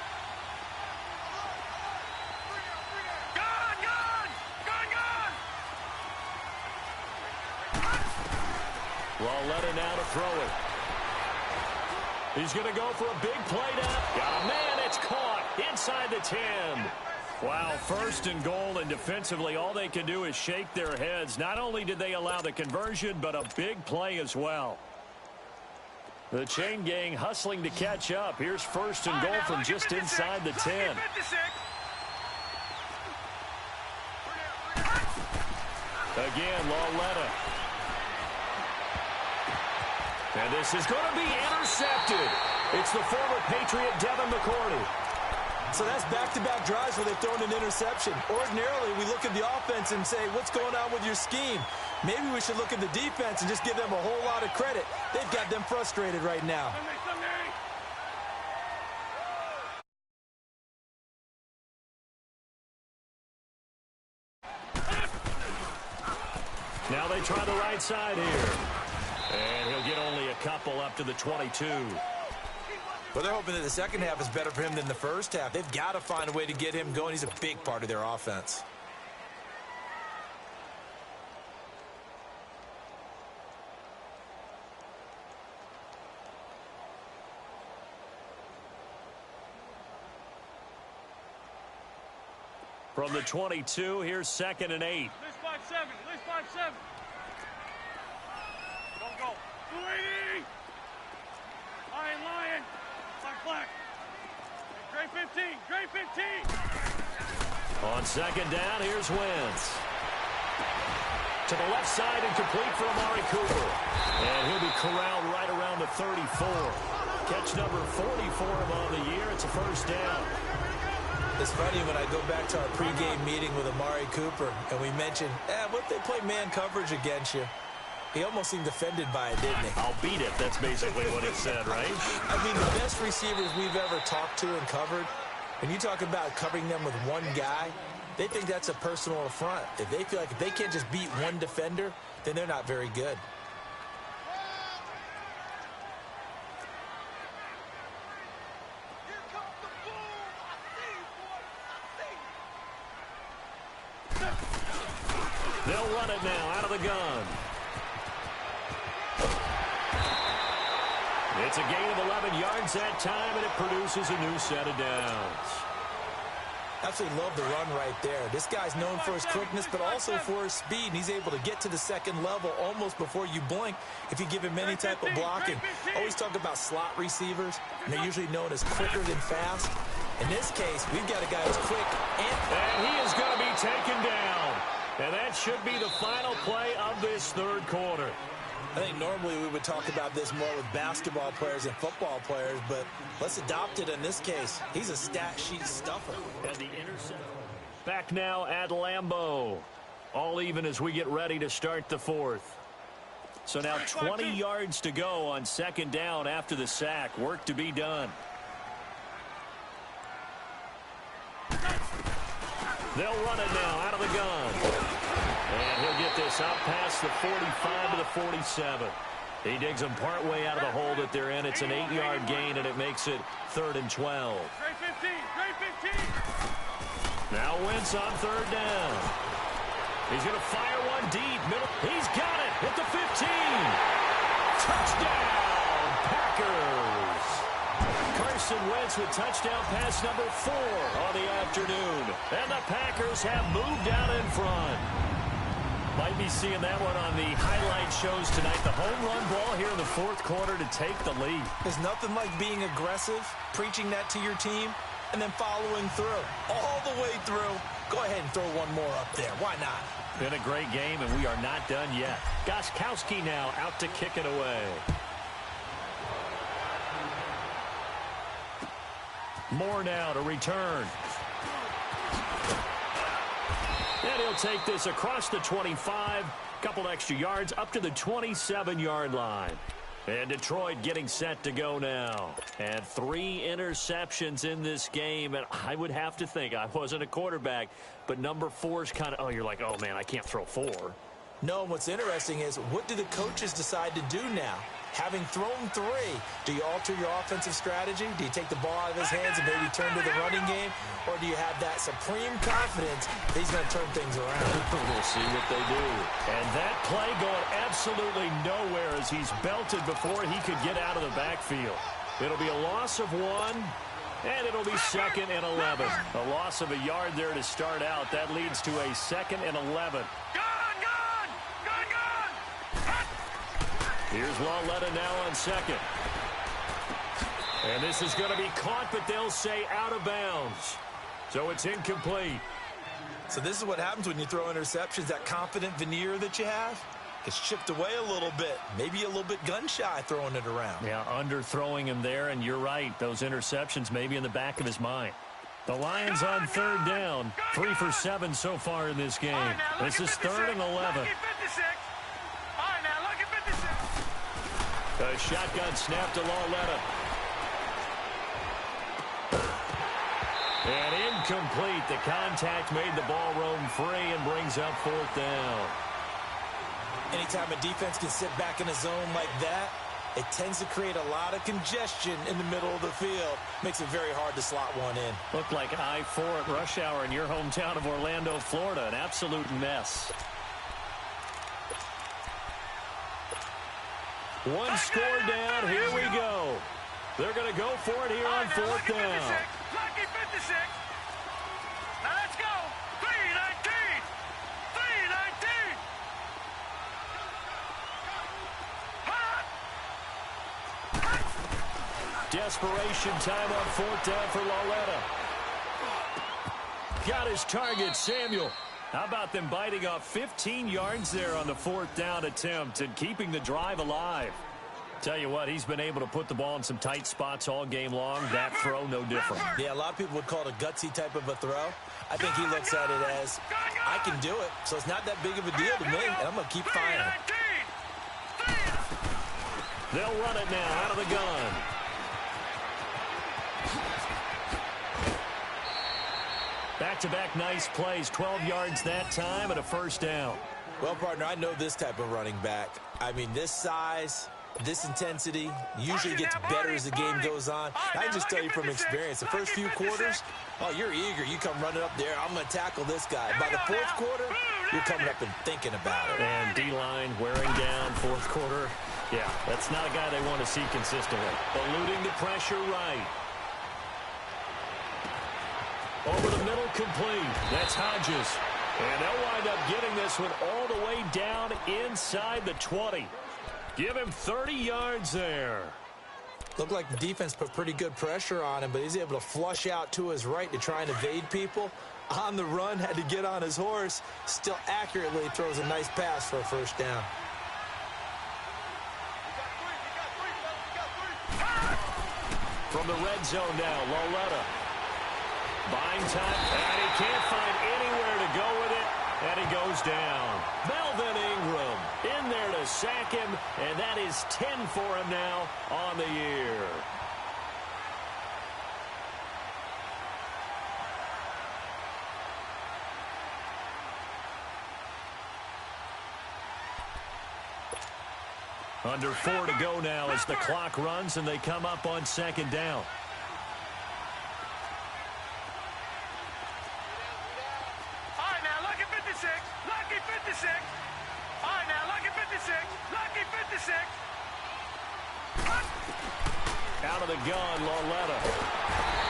Lauletta now to throw it. He's going to go for a big play now. Got a man, it's caught inside the 10. Wow, 1st and goal, and defensively all they can do is shake their heads. Not only did they allow the conversion, but a big play as well. The chain gang hustling to catch up. Here's 1st and goal from just inside the 10. Again, Lauletta. And this is going to be intercepted. It's the former Patriot Devin McCourty. So that's back-to-back drives where they've thrown an interception. Ordinarily, we look at the offense and say, what's going on with your scheme? Maybe we should look at the defense and just give them a whole lot of credit. They've got them frustrated right now. Now they try the right side here. And he'll get only a couple up to the 22. Well, they're hoping that the second half is better for him than the first half. They've got to find a way to get him going. He's a big part of their offense. From the 22, here's 2nd and 8. At least 5-7. At least 5-7. Don't go. 280. Lion. Black. Gray 15. Gray 15. On second down, here's Wentz. To the left side and complete for Amari Cooper. And he'll be corralled right around the 34. Catch number 40 for him on the year. It's a 1st down. It's funny when I go back to our pregame meeting with Amari Cooper and we mentioned, what if they play man coverage against you? He almost seemed offended by it, didn't he? I'll beat it. That's basically what it said, right? I mean, the best receivers we've ever talked to and covered, when you talk about covering them with one guy, they think that's a personal affront. If they feel like if they can't just beat one defender, then they're not very good. They'll run it now out of the gun. It's a gain of 11 yards that time, and it produces a new set of downs. Absolutely love the run right there. This guy's known for his quickness, but also for his speed, and he's able to get to the second level almost before you blink if you give him any type of blocking. Always talk about slot receivers, and they're usually known as quicker than fast. In this case, we've got a guy who's quick and he is going to be taken down. And that should be the final play of this third quarter. I think normally we would talk about this more with basketball players and football players, but let's adopt it in this case. He's a stat sheet stuffer. And the interception. Back now at Lambeau. All even as we get ready to start the fourth. So now 20 yards to go on second down after the sack. Work to be done. They'll run it now out of the gun. And he'll get this out past the 45 to the 47. He digs them partway out of the hole that they're in. It's an 8-yard gain, and it makes it 3rd and 12. Now Wentz on third down. He's going to fire one deep. Middle. He's got it at the 15. Touchdown, Packers. Carson Wentz with touchdown pass number 4 on the afternoon. And the Packers have moved out in front. Might be seeing that one on the highlight shows tonight. The home run ball here in the fourth quarter to take the lead. There's nothing like being aggressive, preaching that to your team, and then following through. All the way through. Go ahead and throw one more up there. Why not? Been a great game, and we are not done yet. Gostkowski now out to kick it away. Moore now to return. And he'll take this across the 25. Couple extra yards up to the 27-yard line. And Detroit getting set to go now. And 3 interceptions in this game. And I would have to think, I wasn't a quarterback, but number 4's kind of, oh, you're like, oh, man, I can't throw 4. No, and what's interesting is, what do the coaches decide to do now? Having thrown 3, do you alter your offensive strategy? Do you take the ball out of his hands and maybe turn to the running game? Or do you have that supreme confidence that he's going to turn things around? We'll see what they do. And that play going absolutely nowhere as he's belted before he could get out of the backfield. It'll be a loss of 1, and it'll be 2nd and 11. A loss of a yard there to start out. That leads to a 2nd and 11. Here's Lauletta now on second. And this is going to be caught, but they'll say out of bounds. So it's incomplete. So this is what happens when you throw interceptions. That confident veneer that you have gets chipped away a little bit. Maybe a little bit gun-shy throwing it around. Yeah, underthrowing him there, and you're right. Those interceptions maybe in the back of his mind. The Lions on third down. 3 for 7 so far in this game. This is 3rd and 11. A shotgun snap to Lauletta. And incomplete. The contact made the ball roam free and brings up 4th down. Anytime a defense can sit back in a zone like that, it tends to create a lot of congestion in the middle of the field. Makes it very hard to slot one in. Looked like I-4 at rush hour in your hometown of Orlando, Florida. An absolute mess. One score down. Here we go. They're going to go for it here on 4th down. Lucky 56. Now let's go. 3-19. 3-19. Desperation time on 4th down for Lauletta. Got his target, Samuel. How about them biting off 15 yards there on the 4th down attempt and keeping the drive alive? Tell you what, he's been able to put the ball in some tight spots all game long. That throw, no different. Yeah, a lot of people would call it a gutsy type of a throw. I think he looks at it as, I can do it, so it's not that big of a deal to me, and I'm going to keep firing. They'll run it now out of the gun. Back-to-back nice plays, 12 yards that time and a 1st down. Well, partner, I know this type of running back. I mean, this size, this intensity usually gets better as the game goes on. I can just tell you from experience, the first few quarters, oh, you're eager. You come running up there, I'm going to tackle this guy. By the 4th quarter, you're coming up and thinking about it. And D-line wearing down 4th quarter. Yeah, that's not a guy they want to see consistently. Eluding the pressure right. Over the middle, complete. That's Hodges. And they'll wind up getting this one all the way down inside the 20. Give him 30 yards there. Looked like the defense put pretty good pressure on him, but he's able to flush out to his right to try and evade people. On the run, had to get on his horse. Still accurately throws a nice pass for a 1st down. From the red zone now, Lauletta. Buying time, and he can't find anywhere to go with it. And he goes down. Melvin Ingram in there to sack him, and that is 10 for him now on the year. Under 4 to go now as the clock runs and they come up on second down. All right, now, lucky 56. Lucky 56. All right, now, lucky 56. Lucky 56. Out of the gun, Lauletta.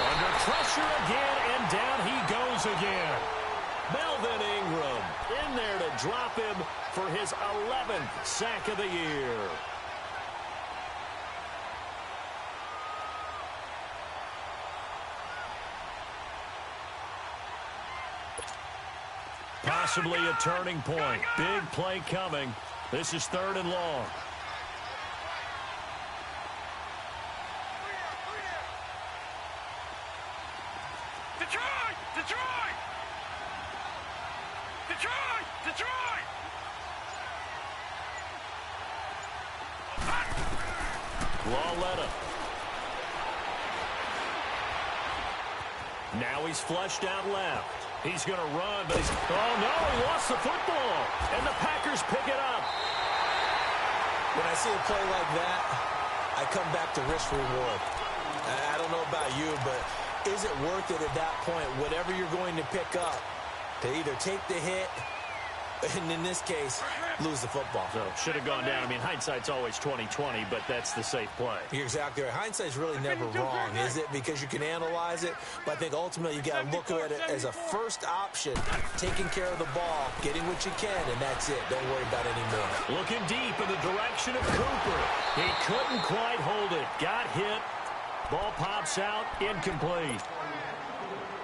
Under pressure again, and down he goes again. Melvin Ingram in there to drop him for his 11th sack of the year. Possibly a turning point. Big play coming. This is 3rd and long. Detroit! Detroit! Detroit! Detroit! Lauletta. Now he's flushed out left. He's going to run, but he's... Oh, no, he lost the football. And the Packers pick it up. When I see a play like that, I come back to risk reward. I don't know about you, but is it worth it at that point, whatever you're going to pick up, to either take the hit, and in this case, lose the football? So, should have gone down. I mean, hindsight's always 20/20, but that's the safe play. You're exactly right. Hindsight's really never wrong, is it? Because you can analyze it, but I think ultimately you got to look at it as a first option, taking care of the ball, getting what you can, and that's it. Don't worry about any more. Looking deep in the direction of Cooper. He couldn't quite hold it. Got hit. Ball pops out. Incomplete.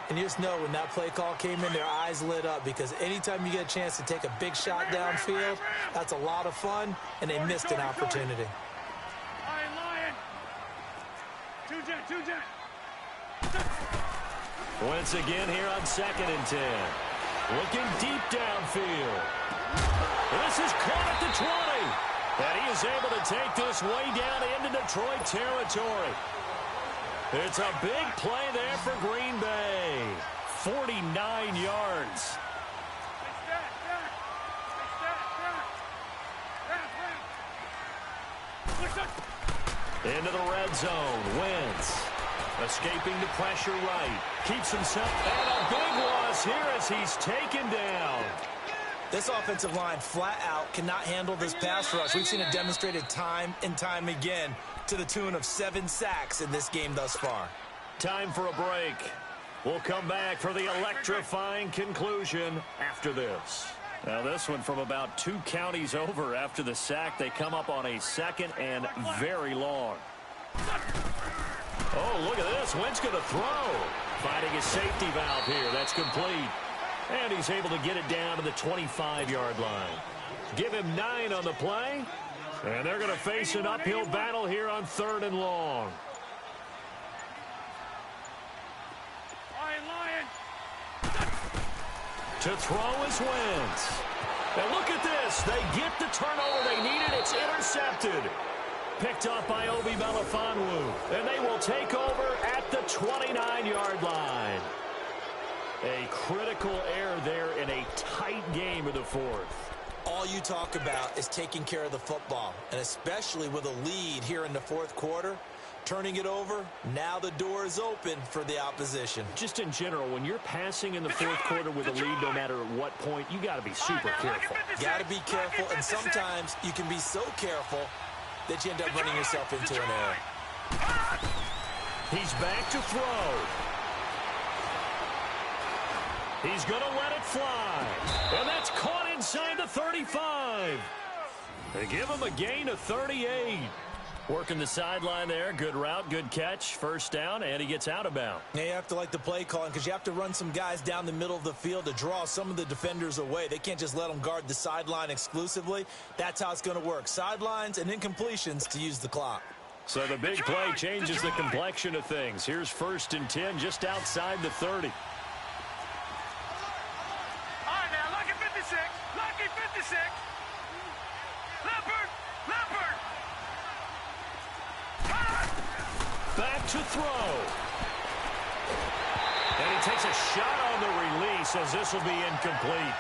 And you just know when that play call came in, their eyes lit up, because anytime you get a chance to take a big shot downfield, that's a lot of fun, and they missed an opportunity. Lion, Lion. Two jet. Once again here on 2nd and 10. Looking deep downfield. This is caught at the 20. And he is able to take this way down into Detroit territory. It's a big play there for Green Bay. 49 yards. Into the red zone. Wentz escaping the pressure right. Keeps himself. And a big loss here as he's taken down. This offensive line flat out cannot handle this pass rush. We've seen it demonstrated time and time again to the tune of 7 sacks in this game thus far. Time for a break. We'll come back for the electrifying conclusion after this. Now this one from about 2 counties over after the sack. They come up on a 2nd and very long. Oh, look at this. Wentz going to throw. Finding his safety valve here. That's complete. And he's able to get it down to the 25-yard line. Give him 9 on the play. And they're going to face an uphill battle here on 3rd and long. Lion. To throw is Wentz. And look at this. They get the turnover they needed. It's intercepted. Picked up by Obi Melifonwu. And they will take over at the 29-yard line. A critical error there in a tight game of the 4th. All you talk about is taking care of the football, and especially with a lead here in the 4th quarter, turning it over, now the door is open for the opposition. Just in general, when you're passing in the 4th quarter with a lead, no matter what point, you got to be super careful. Got to be careful, and sometimes you can be so careful that you end up running yourself into an error. He's back to throw. He's going to let it fly. And that's caught inside the 35. They give him a gain of 38. Working the sideline there. Good route, good catch. First down, and he gets out of bounds. Now you have to like the play calling because you have to run some guys down the middle of the field to draw some of the defenders away. They can't just let them guard the sideline exclusively. That's how it's going to work. Sidelines and incompletions to use the clock. So the big play changes the complexion of things. Here's 1st and 10 just outside the 30. All right, now, look at 56. takes a shot on the release as this will be incomplete.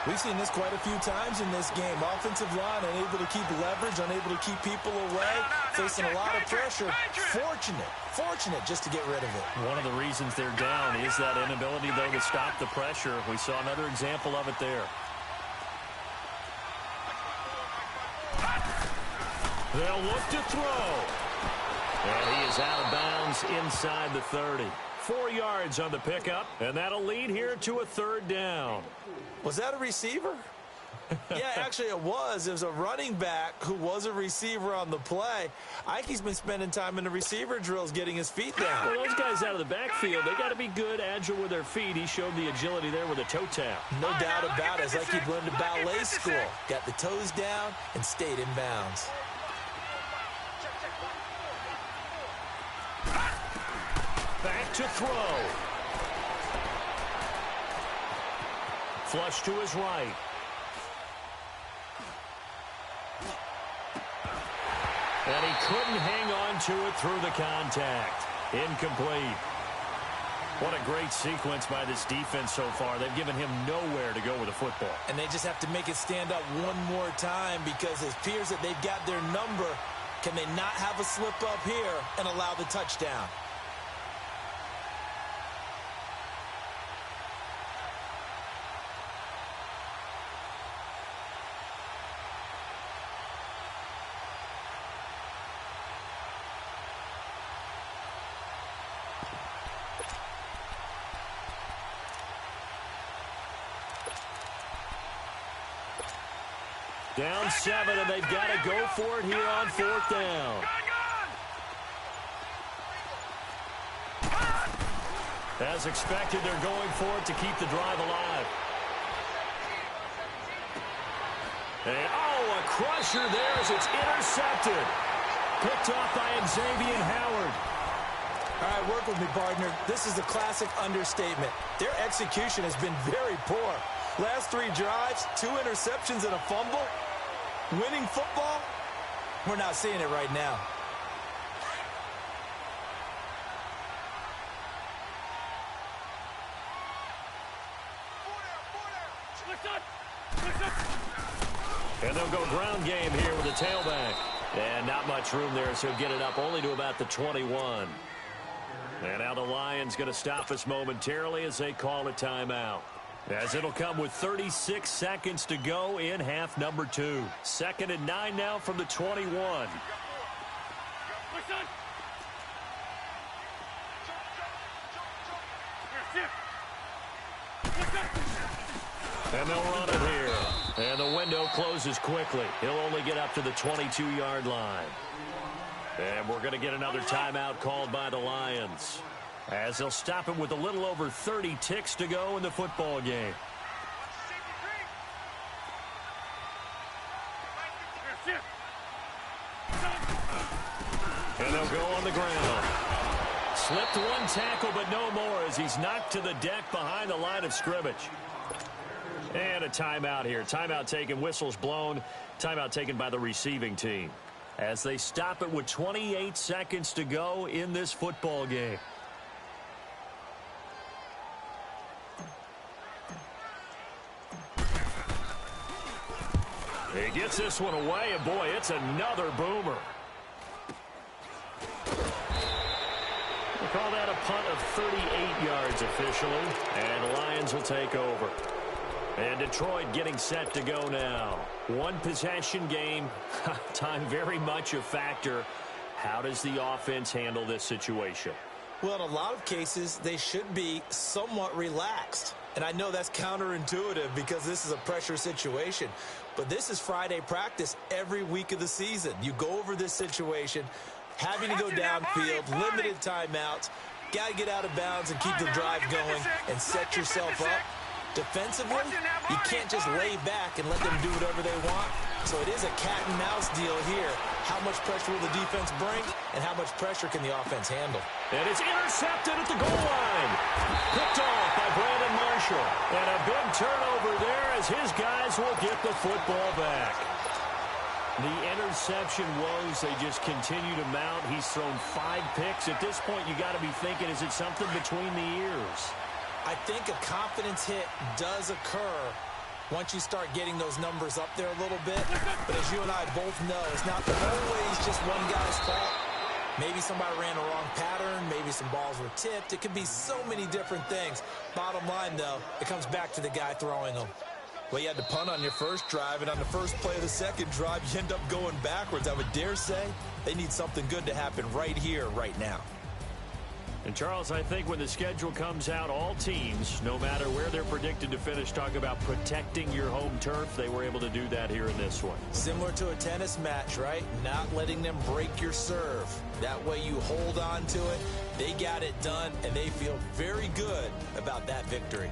We've seen this quite a few times in this game. Offensive line unable to keep leverage, unable to keep people away, facing a lot of pressure. Fortunate just to get rid of it. One of the reasons they're down is that inability, though, to stop the pressure. We saw another example of it there. They'll look to throw. And he is out of bounds inside the 30. 4 yards on the pickup, and that'll lead here to a third down. Was that a receiver? Yeah, actually it was. It was a running back who was a receiver on the play. Ike's been spending time in the receiver drills getting his feet down. Well, those guys out of the backfield, they got to be good, agile with their feet. He showed the agility there with a toe tap. No doubt about it. It's like he learned to ballet school. Got the toes down and stayed in bounds. Back to throw. Flush to his right. And he couldn't hang on to it through the contact. Incomplete. What a great sequence by this defense so far. They've given him nowhere to go with the football. And they just have to make it stand up one more time because it appears that they've got their number. Can they not have a slip up here and allow the touchdown? Down 7, and they've got to go for it here on 4th down. As expected, they're going for it to keep the drive alive. And, a crusher there as it's intercepted. Picked off by Xavier Howard. All right, work with me, partner. This is a classic understatement. Their execution has been very poor. Last 3 drives, 2 interceptions and a fumble. Winning football? We're not seeing it right now. And they'll go ground game here with the tailback. And not much room there, so get it up only to about the 21. And now the Lions going to stop us momentarily as they call a timeout. As it'll come with 36 seconds to go in half number 2. 2nd and 9 now from the 21. And they'll run it here. And the window closes quickly. He'll only get up to the 22-yard line. And we're going to get another timeout called by the Lions, as they'll stop it with a little over 30 ticks to go in the football game. And they'll go on the ground. Slipped 1 tackle, but no more as he's knocked to the deck behind the line of scrimmage. And a timeout here. Timeout taken, whistles blown. Timeout taken by the receiving team, as they stop it with 28 seconds to go in this football game. He gets this one away, and boy, it's another boomer. We call that a punt of 38 yards officially, and the Lions will take over. And Detroit getting set to go now. 1 possession game. Time very much a factor. How does the offense handle this situation? Well, in a lot of cases, they should be somewhat relaxed. And I know that's counterintuitive because this is a pressure situation. But this is Friday practice every week of the season. You go over this situation, having to go downfield, limited timeouts, got to get out of bounds and keep the drive going and set yourself up. Defensively, you can't just lay back and let them do whatever they want. So it is a cat-and-mouse deal here. How much pressure will the defense bring, and how much pressure can the offense handle? And it's intercepted at the goal line. Picked off by Brandon Marshall. And a big turnover there as his guys will get the football back. The interception woes, they just continue to mount. He's thrown 5 picks. At this point, you got to be thinking, is it something between the ears? I think a confidence hit does occur once you start getting those numbers up there a little bit. But as you and I both know, it's not always just one guy's fault. Maybe somebody ran a wrong pattern. Maybe some balls were tipped. It could be so many different things. Bottom line, though, it comes back to the guy throwing them. Well, you had to punt on your first drive, and on the first play of the second drive, you end up going backwards. I would dare say they need something good to happen right here, right now. And, Charles, I think when the schedule comes out, all teams, no matter where they're predicted to finish, talk about protecting your home turf. They were able to do that here in this one. Similar to a tennis match, right? Not letting them break your serve. That way you hold on to it. They got it done, and they feel very good about that victory.